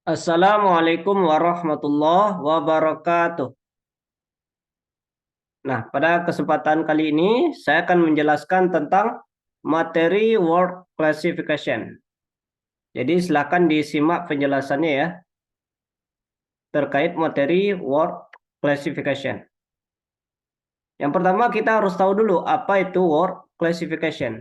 Assalamualaikum warahmatullahi wabarakatuh. Nah, pada kesempatan kali ini saya akan menjelaskan tentang materi word classification. Jadi silakan disimak penjelasannya ya terkait materi word classification. Yang pertama kita harus tahu dulu apa itu word classification.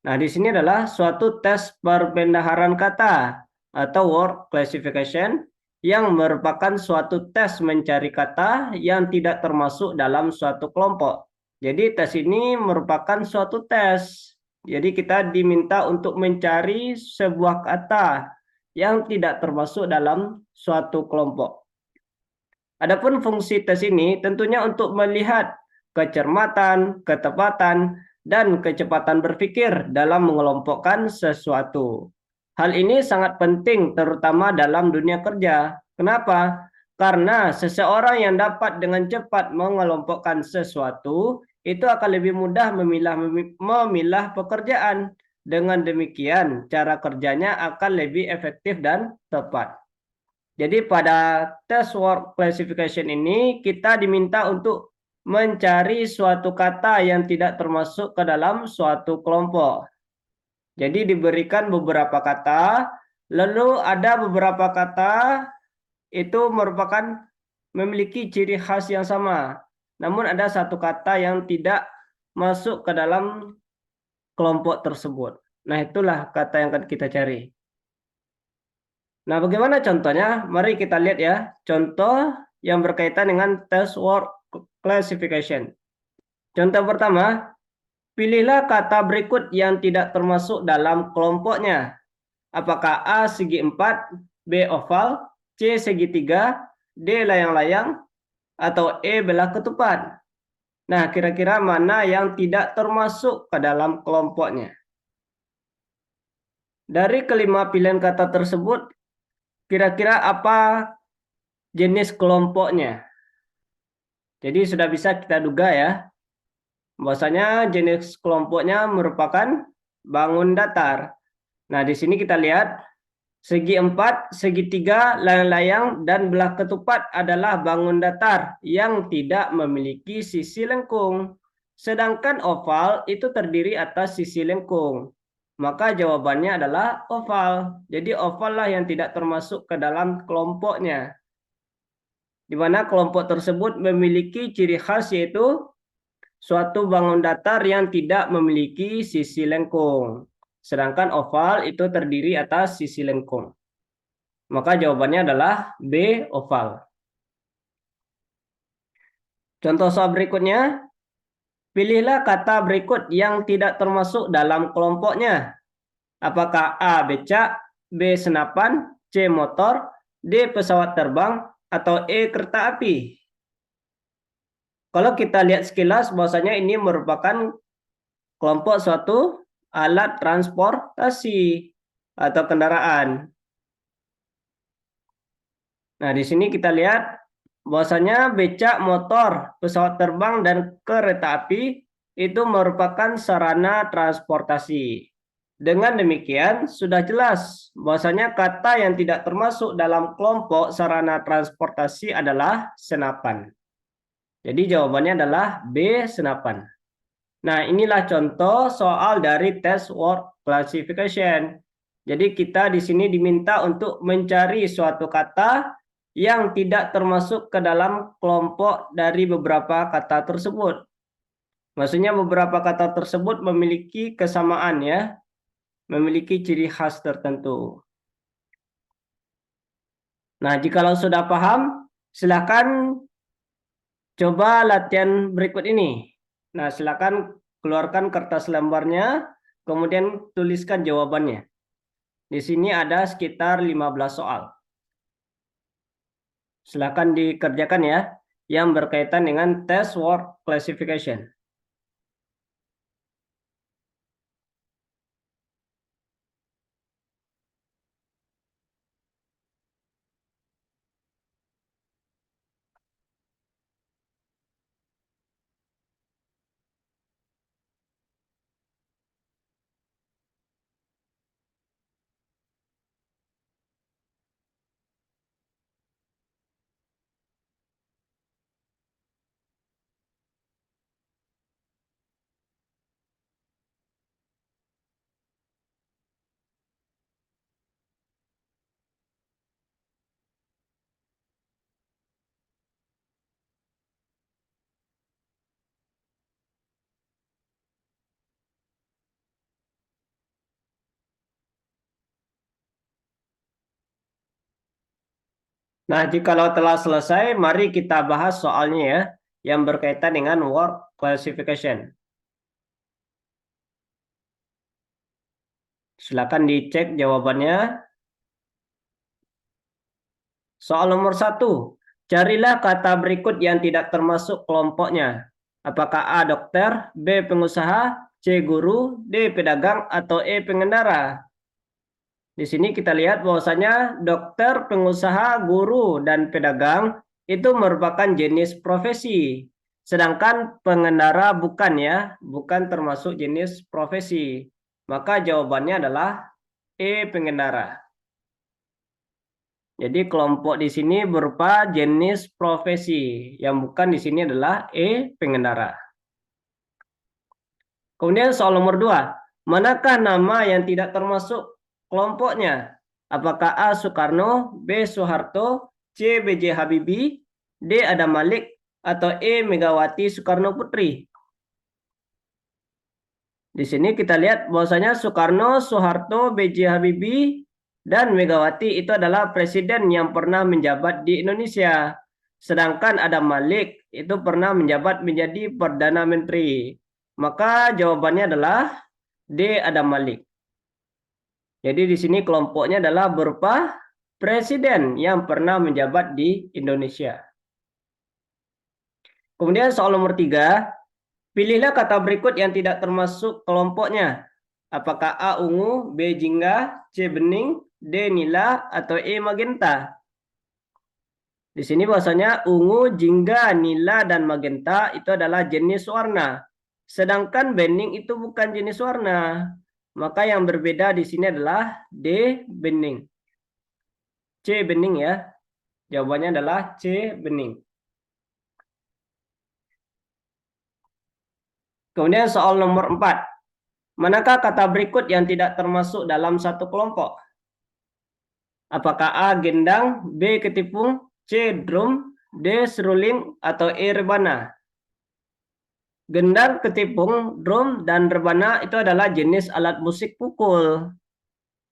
Nah, di sini adalah suatu tes perbendaharaan kata atau word classification yang merupakan suatu tes mencari kata yang tidak termasuk dalam suatu kelompok. Jadi tes ini merupakan suatu tes. Jadi kita diminta untuk mencari sebuah kata yang tidak termasuk dalam suatu kelompok. Adapun fungsi tes ini tentunya untuk melihat kecermatan, ketepatan, dan kecepatan berpikir dalam mengelompokkan sesuatu. Hal ini sangat penting terutama dalam dunia kerja. Kenapa? Karena seseorang yang dapat dengan cepat mengelompokkan sesuatu itu akan lebih mudah memilah pekerjaan. Dengan demikian, cara kerjanya akan lebih efektif dan tepat. Jadi pada tes word classification ini kita diminta untuk mencari suatu kata yang tidak termasuk ke dalam suatu kelompok. Jadi diberikan beberapa kata, lalu ada beberapa kata itu merupakan memiliki ciri khas yang sama. Namun ada satu kata yang tidak masuk ke dalam kelompok tersebut. Nah, itulah kata yang akan kita cari. Nah, bagaimana contohnya? Mari kita lihat ya. Contoh yang berkaitan dengan test word classification. Contoh pertama, pilihlah kata berikut yang tidak termasuk dalam kelompoknya. Apakah A segi 4, B oval, C segitiga, D layang-layang, atau E belah ketupat? Nah, kira-kira mana yang tidak termasuk ke dalam kelompoknya? Dari kelima pilihan kata tersebut, kira-kira apa jenis kelompoknya? Jadi sudah bisa kita duga ya, bahwasanya jenis kelompoknya merupakan bangun datar. Nah, di sini kita lihat segi 4, segitiga, layang-layang, dan belah ketupat adalah bangun datar yang tidak memiliki sisi lengkung. Sedangkan oval itu terdiri atas sisi lengkung. Maka jawabannya adalah oval. Jadi oval lah yang tidak termasuk ke dalam kelompoknya. Di mana kelompok tersebut memiliki ciri khas yaitu suatu bangun datar yang tidak memiliki sisi lengkung. Sedangkan oval itu terdiri atas sisi lengkung. Maka jawabannya adalah B, oval. Contoh soal berikutnya, pilihlah kata berikut yang tidak termasuk dalam kelompoknya. Apakah A, becak, B, senapan, C, motor, D, pesawat terbang, atau E, kereta api? Kalau kita lihat sekilas, bahwasanya ini merupakan kelompok suatu alat transportasi atau kendaraan. Nah, di sini kita lihat bahwasanya becak, motor, pesawat terbang, dan kereta api itu merupakan sarana transportasi. Dengan demikian, sudah jelas bahwasanya kata yang tidak termasuk dalam kelompok sarana transportasi adalah senapan. Jadi jawabannya adalah B, senapan. Nah, inilah contoh soal dari tes word classification. Jadi kita di sini diminta untuk mencari suatu kata yang tidak termasuk ke dalam kelompok dari beberapa kata tersebut. Maksudnya beberapa kata tersebut memiliki kesamaan ya, memiliki ciri khas tertentu. Nah, jikalau sudah paham, silakan coba latihan berikut ini. Nah, silakan keluarkan kertas lembarnya, kemudian tuliskan jawabannya. Di sini ada sekitar 15 soal. Silakan dikerjakan ya, yang berkaitan dengan test word classification. Nah, jikalau telah selesai, mari kita bahas soalnya ya, yang berkaitan dengan word classification. Silakan dicek jawabannya. Soal nomor 1. Carilah kata berikut yang tidak termasuk kelompoknya. Apakah A. Dokter, B. Pengusaha, C. Guru, D. Pedagang, atau E. Pengendara? Di sini kita lihat bahwasanya dokter, pengusaha, guru, dan pedagang itu merupakan jenis profesi. Sedangkan pengendara bukan ya, bukan termasuk jenis profesi. Maka jawabannya adalah E. Pengendara. Jadi kelompok di sini berupa jenis profesi. Yang bukan di sini adalah E. Pengendara. Kemudian soal nomor 2. Manakah nama yang tidak termasuk kelompoknya? Apakah A. Soekarno, B. Soeharto, C. B.J. Habibie, D. Adam Malik, atau E. Megawati Soekarno Putri? Di sini kita lihat bahwasanya Soekarno, Soeharto, B.J. Habibie, dan Megawati itu adalah presiden yang pernah menjabat di Indonesia. Sedangkan Adam Malik itu pernah menjabat menjadi Perdana Menteri. Maka jawabannya adalah D. Adam Malik. Jadi di sini kelompoknya adalah berupa presiden yang pernah menjabat di Indonesia. Kemudian soal nomor 3. Pilihlah kata berikut yang tidak termasuk kelompoknya. Apakah A. Ungu, B. Jingga, C. Bening, D. Nila, atau E. Magenta? Di sini bahasanya ungu, jingga, nila, dan magenta itu adalah jenis warna. Sedangkan bening itu bukan jenis warna. Maka yang berbeda di sini adalah D. Bening. C. Bening ya. Jawabannya adalah C. Bening. Kemudian soal nomor 4. Manakah kata berikut yang tidak termasuk dalam satu kelompok? Apakah A. Gendang, B. Ketipung, C. Drum, D. Seruling, atau E. Rebana? Gendang, ketipung, drum, dan rebana itu adalah jenis alat musik pukul.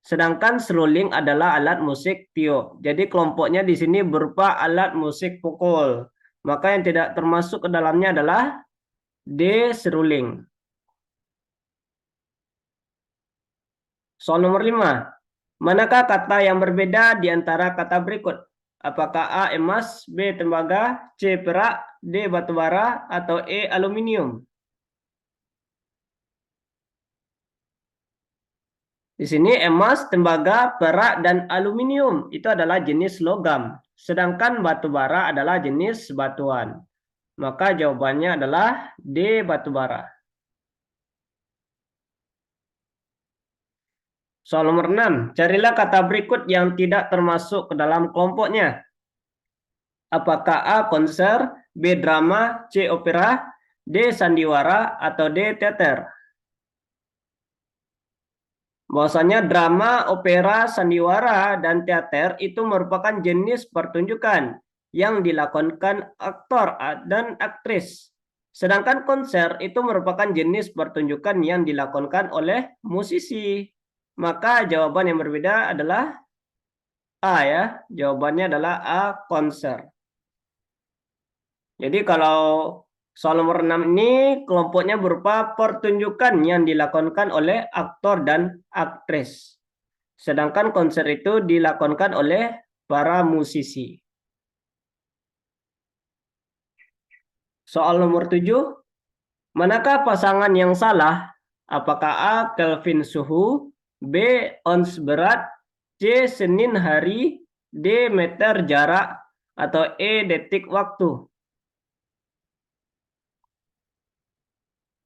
Sedangkan seruling adalah alat musik tiup. Jadi kelompoknya di sini berupa alat musik pukul. Maka yang tidak termasuk ke dalamnya adalah D. Seruling. Soal nomor 5. Manakah kata yang berbeda di antara kata berikut? Apakah A. Emas, B. Tembaga, C. Perak, D. Batubara, atau E. Aluminium? Di sini emas, tembaga, perak, dan aluminium itu adalah jenis logam. Sedangkan batubara adalah jenis batuan. Maka jawabannya adalah D. Batubara. Soal nomor 6. Carilah kata berikut yang tidak termasuk ke dalam kelompoknya. Apakah A. Konser, B. Drama, C. Opera, D. Sandiwara, atau D. Teater? Bahwasanya drama, opera, sandiwara, dan teater itu merupakan jenis pertunjukan yang dilakukan aktor dan aktris. Sedangkan konser itu merupakan jenis pertunjukan yang dilakukan oleh musisi. Maka jawaban yang berbeda adalah A ya. Jawabannya adalah A. Konser. Jadi kalau soal nomor 6 ini kelompoknya berupa pertunjukan yang dilakukan oleh aktor dan aktris. Sedangkan konser itu dilakukan oleh para musisi. Soal nomor 7. Manakah pasangan yang salah? Apakah A. Kelvin suhu, B. Ons berat, C. Senin hari, D. Meter jarak, atau E. Detik waktu?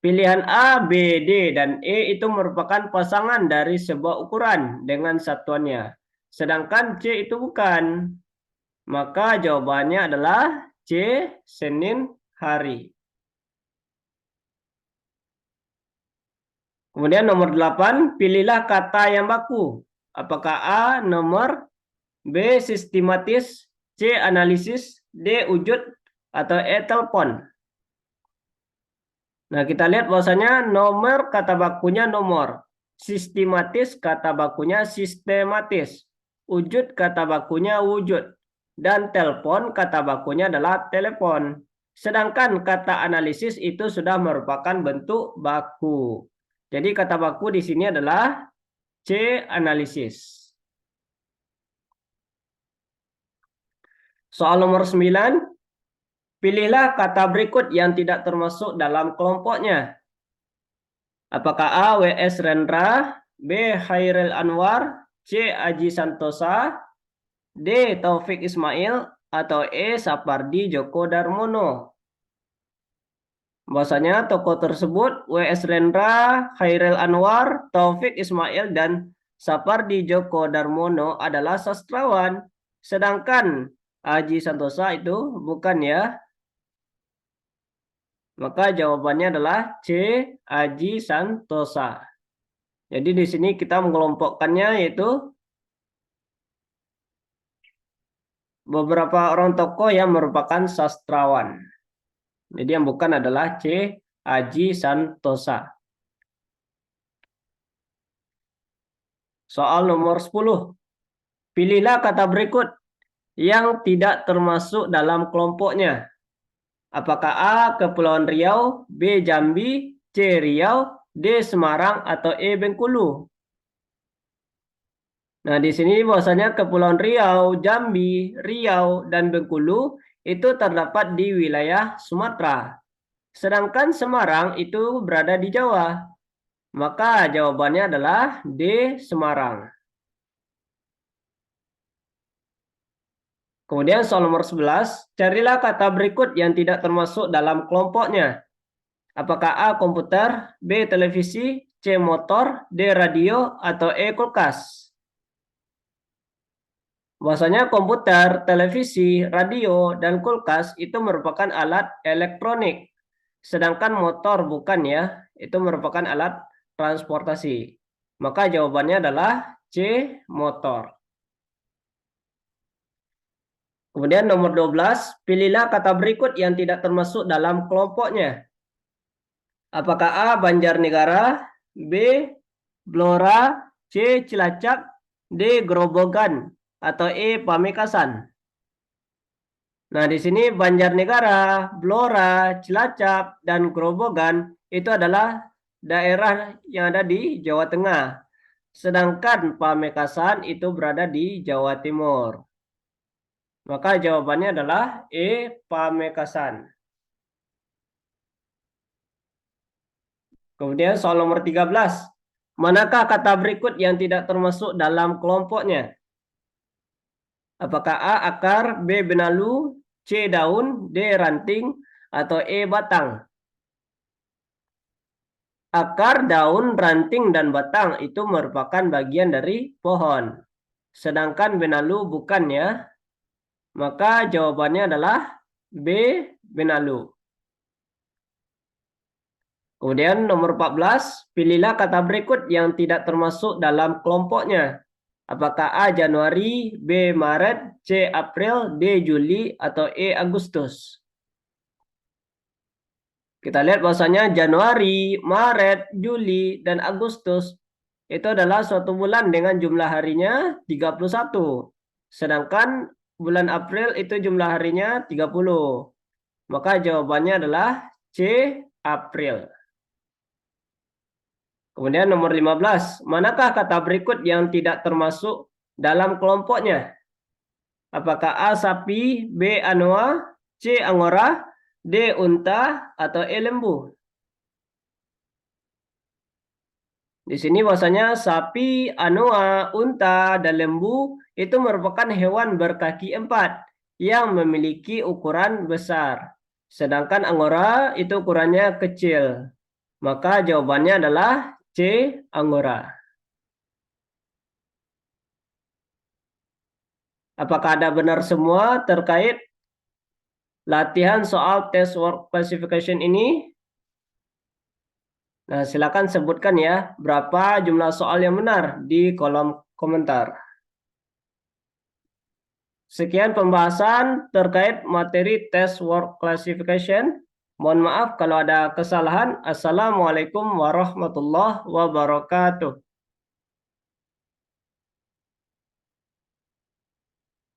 Pilihan A, B, D, dan E itu merupakan pasangan dari sebuah ukuran dengan satuannya. Sedangkan C itu bukan. Maka jawabannya adalah C, Senin hari. Kemudian nomor 8, pilihlah kata yang baku. Apakah A, nomor, B, sistematis, C, analisis, D, wujud, atau E, telepon? Nah, kita lihat bahwasanya nomor kata bakunya nomor. Sistematis kata bakunya sistematis. Wujud kata bakunya wujud. dan telepon kata bakunya adalah telepon. Sedangkan kata analisis itu sudah merupakan bentuk baku. Jadi kata baku di sini adalah C. Analisis. Soal nomor 9. Pilihlah kata berikut yang tidak termasuk dalam kelompoknya. Apakah A. W.S. Rendra, B. Khairil Anwar, C. Aji Santosa, D. Taufik Ismail, atau E. Sapardi Djoko Darmono? Bahwasanya tokoh tersebut W.S. Rendra, Khairil Anwar, Taufik Ismail, dan Sapardi Djoko Darmono adalah sastrawan. Sedangkan Aji Santosa itu bukan ya. Maka jawabannya adalah C. Aji Santosa. Jadi di sini kita mengelompokkannya yaitu beberapa orang tokoh yang merupakan sastrawan. Jadi yang bukan adalah C. Aji Santosa. Soal nomor 10. Pilihlah kata berikut yang tidak termasuk dalam kelompoknya. Apakah A. Kepulauan Riau, B. Jambi, C. Riau, D. Semarang, atau E. Bengkulu? Nah, di sini bahwasanya Kepulauan Riau, Jambi, Riau, dan Bengkulu itu terdapat di wilayah Sumatera. Sedangkan Semarang itu berada di Jawa. Maka jawabannya adalah D. Semarang. Kemudian soal nomor 11, carilah kata berikut yang tidak termasuk dalam kelompoknya. Apakah A. Komputer, B. Televisi, C. Motor, D. Radio, atau E. Kulkas? Bahwasanya komputer, televisi, radio, dan kulkas itu merupakan alat elektronik. Sedangkan motor bukan ya, itu merupakan alat transportasi. Maka jawabannya adalah C. Motor. Kemudian nomor 12, pilihlah kata berikut yang tidak termasuk dalam kelompoknya. Apakah A. Banjarnegara, B. Blora, C. Cilacap, D. Grobogan, atau E. Pamekasan? Nah, di sini Banjarnegara, Blora, Cilacap, dan Grobogan itu adalah daerah yang ada di Jawa Tengah. Sedangkan Pamekasan itu berada di Jawa Timur. Maka jawabannya adalah E. Pamekasan. Kemudian soal nomor 13. Manakah kata berikut yang tidak termasuk dalam kelompoknya? Apakah A. Akar, B. Benalu, C. Daun, D. Ranting, atau E. Batang? Akar, daun, ranting, dan batang itu merupakan bagian dari pohon. Sedangkan benalu bukan ya. Maka jawabannya adalah B. Benalu. Kemudian nomor 14, pilihlah kata berikut yang tidak termasuk dalam kelompoknya. Apakah A. Januari, B. Maret, C. April, D. Juli, atau E. Agustus? Kita lihat bahwasanya Januari, Maret, Juli, dan Agustus itu adalah suatu bulan dengan jumlah harinya 31. Sedangkan bulan April itu jumlah harinya 30. Maka jawabannya adalah C. April. Kemudian nomor 15. Manakah kata berikut yang tidak termasuk dalam kelompoknya? Apakah A. Sapi, B. Anoa, C. Angora, D. Unta, atau E. Lembu? Di sini bahwasanya sapi, anoa, unta, dan lembu itu merupakan hewan berkaki 4 yang memiliki ukuran besar. Sedangkan angora itu ukurannya kecil. Maka jawabannya adalah C. Angora. Apakah ada benar semua terkait latihan soal test work classification ini? Nah, silakan sebutkan ya berapa jumlah soal yang benar di kolom komentar. Sekian pembahasan terkait materi test work classification. Mohon maaf kalau ada kesalahan. Assalamualaikum warahmatullahi wabarakatuh.